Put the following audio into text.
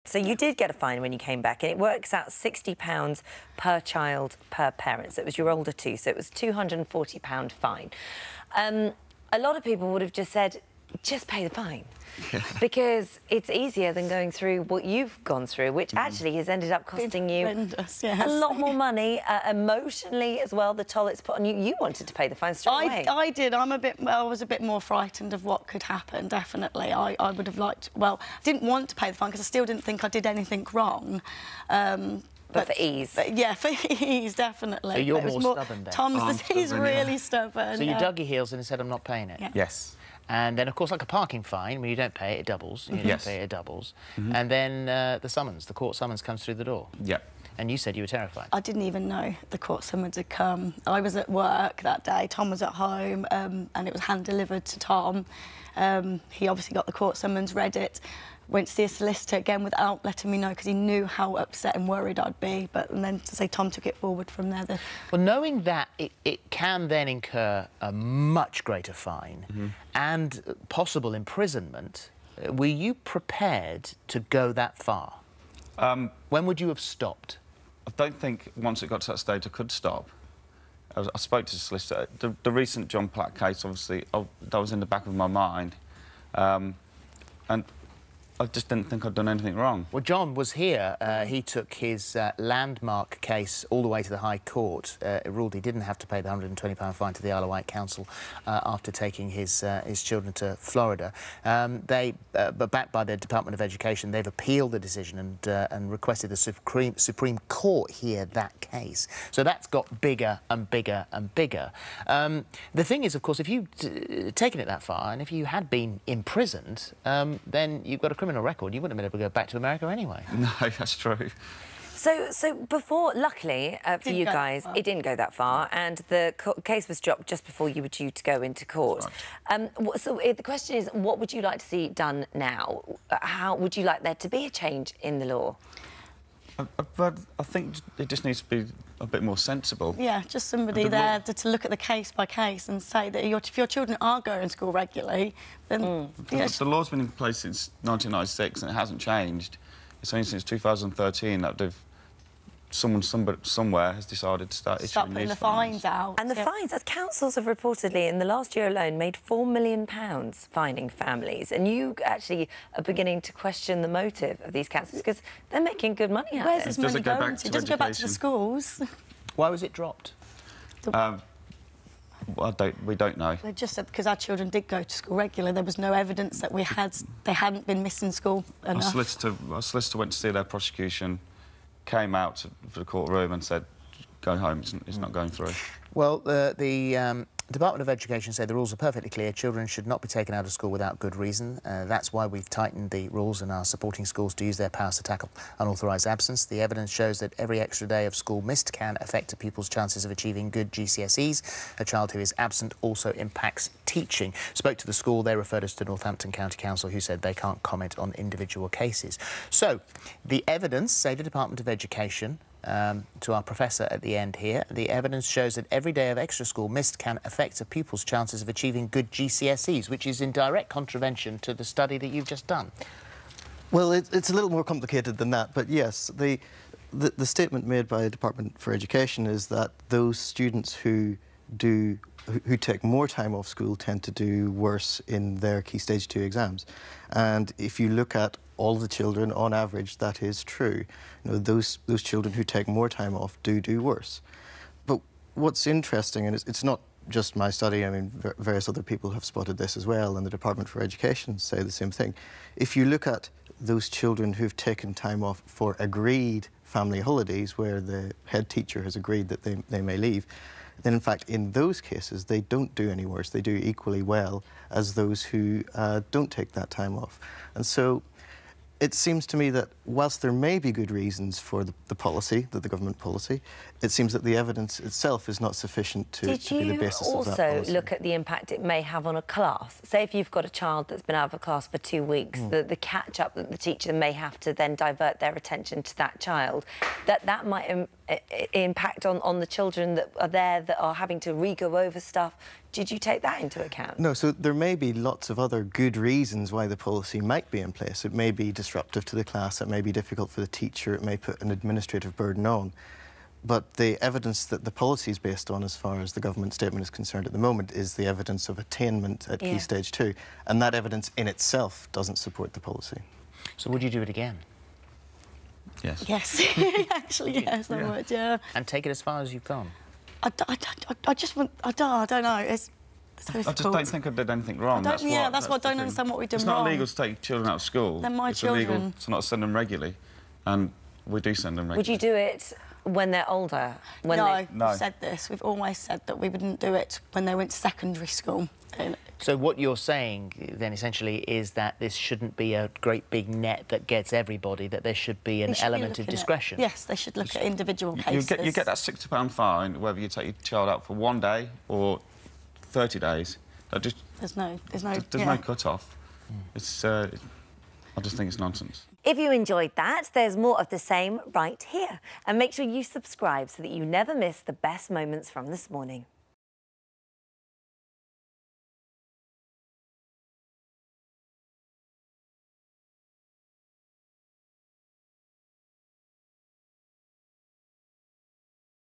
So you did get a fine when you came back, and it works out £60 per child per parent. So it was your older two, so it was £240 fine. A lot of people would have just said, just pay the fine. Because it's easier than going through what you've gone through, which actually has ended up costing you a lot more money, emotionally as well, the toll it's put on you. You wanted to pay the fine straight away. I did. I was a bit more frightened of what could happen, definitely. I would have liked... Well, I didn't want to pay the fine because I still didn't think I did anything wrong. But for ease. Yeah, for ease, definitely. So you're more stubborn, then? Tom's he's really stubborn. So you dug your heels in and said, I'm not paying it? Yeah. Yes. And then, of course, like a parking fine, when you don't pay it, it doubles. You don't pay it, it doubles. And then the court summons comes through the door. Yep. And you said you were terrified. I didn't even know the court summons had come. I was at work that day, Tom was at home, and it was hand-delivered to Tom. He obviously got the court summons, read it, went to see a solicitor again without letting me know because he knew how upset and worried I'd be. And then to say Tom took it forward from there. Well, knowing that it can then incur a much greater fine and possible imprisonment, were you prepared to go that far? When would you have stopped? I don't think once it got to that stage I could stop. I spoke to the solicitor. The recent John Platt case, obviously, that was in the back of my mind. And I just didn't think I'd done anything wrong. Well, John was here. He took his landmark case all the way to the High Court. It ruled he didn't have to pay the £120 fine to the Isle of Wight Council after taking his children to Florida. But backed by the Department of Education, they've appealed the decision and requested the Supreme Court hear that case. So that's got bigger and bigger and bigger. The thing is, of course, if you'd taken it that far and if you had been imprisoned, then you've got a criminal record. You wouldn't have been able to go back to America anyway. No, that's true. So before, luckily for you guys, it didn't go that far, and the case was dropped just before you were due to go into court. Right. So the question is, what would you like to see done now? How would you like there to be a change in the law? I think it just needs to be a bit more sensible. Yeah, just somebody there to look at the case by case and say that if your children are going to school regularly, then... The law's been in place since 1996 and it hasn't changed. It's only since 2013 that someone somewhere has decided to start issuing putting the fines out. And the fines, as councils have reportedly, in the last year alone, made £4 million fining families. And you actually are beginning to question the motive of these councils because they're making good money out of it. Where's this money going to? It doesn't go back to the schools. Why was it dropped? We don't know. They just said because our children did go to school regularly, there was no evidence that they hadn't been missing school enough. Our solicitor went to see their prosecution, came out for the courtroom and said, go home, it's not going through. Well, the Department of Education say the rules are perfectly clear. Children should not be taken out of school without good reason. That's why we've tightened the rules and are supporting schools to use their powers to tackle unauthorised absence. The evidence shows that every extra day of school missed can affect a pupil's chances of achieving good GCSEs. A child who is absent also impacts teaching. Spoke to the school. They referred us to Northampton County Council, who said they can't comment on individual cases. So, the evidence, say the Department of Education, to our professor at the end here, the evidence shows that every day of extra school missed can affect a pupil's chances of achieving good GCSEs, which is in direct contravention to the study that you've just done. Well, it's a little more complicated than that, but yes, the statement made by the Department for Education is that those students who take more time off school tend to do worse in their Key Stage 2 exams. And if you look at all the children, on average, that is true. You know, those children who take more time off do worse. But what's interesting, and it's not just my study, I mean, various other people have spotted this as well, and the Department for Education say the same thing. If you look at those children who've taken time off for agreed family holidays, where the head teacher has agreed that they may leave, then in fact in those cases they don't do any worse. They do equally well as those who don't take that time off. And so it seems to me that whilst there may be good reasons for the policy, the government policy, it seems that the evidence itself is not sufficient to be the basis of that policy. Did you also look at the impact it may have on a class? Say if you've got a child that's been out of a class for 2 weeks, the catch-up that the teacher may have to then divert their attention to that child, that might impact on the children that are there that are having to re-go over stuff? Did you take that into account? No, so there may be lots of other good reasons why the policy might be in place. It may be disruptive to the class, it may be difficult for the teacher, it may put an administrative burden on. But the evidence that the policy is based on, as far as the government statement is concerned at the moment, is the evidence of attainment at Key Stage 2. And that evidence in itself doesn't support the policy. So would you do it again? Yes. Yes, actually, yes, I would, yeah. And take it as far as you've gone? I just want... I don't know, it's so difficult. I just don't think I did anything wrong. That's why I don't understand what we've done wrong. It's not illegal to take children out of school. They're my children. It's illegal to not send them regularly, and we do send them regularly. Would you do it when they're older? No, we've said this. We've always said that we wouldn't do it when they went to secondary school. So what you're saying, then, essentially, is that this shouldn't be a great big net that gets everybody, that there should be an element of discretion? Yes, they should look at individual cases. You get that £60 fine, whether you take your child out for 1 day or 30 days. There's no cut-off. I just think it's nonsense. If you enjoyed that, there's more of the same right here. And make sure you subscribe so that you never miss the best moments from this morning.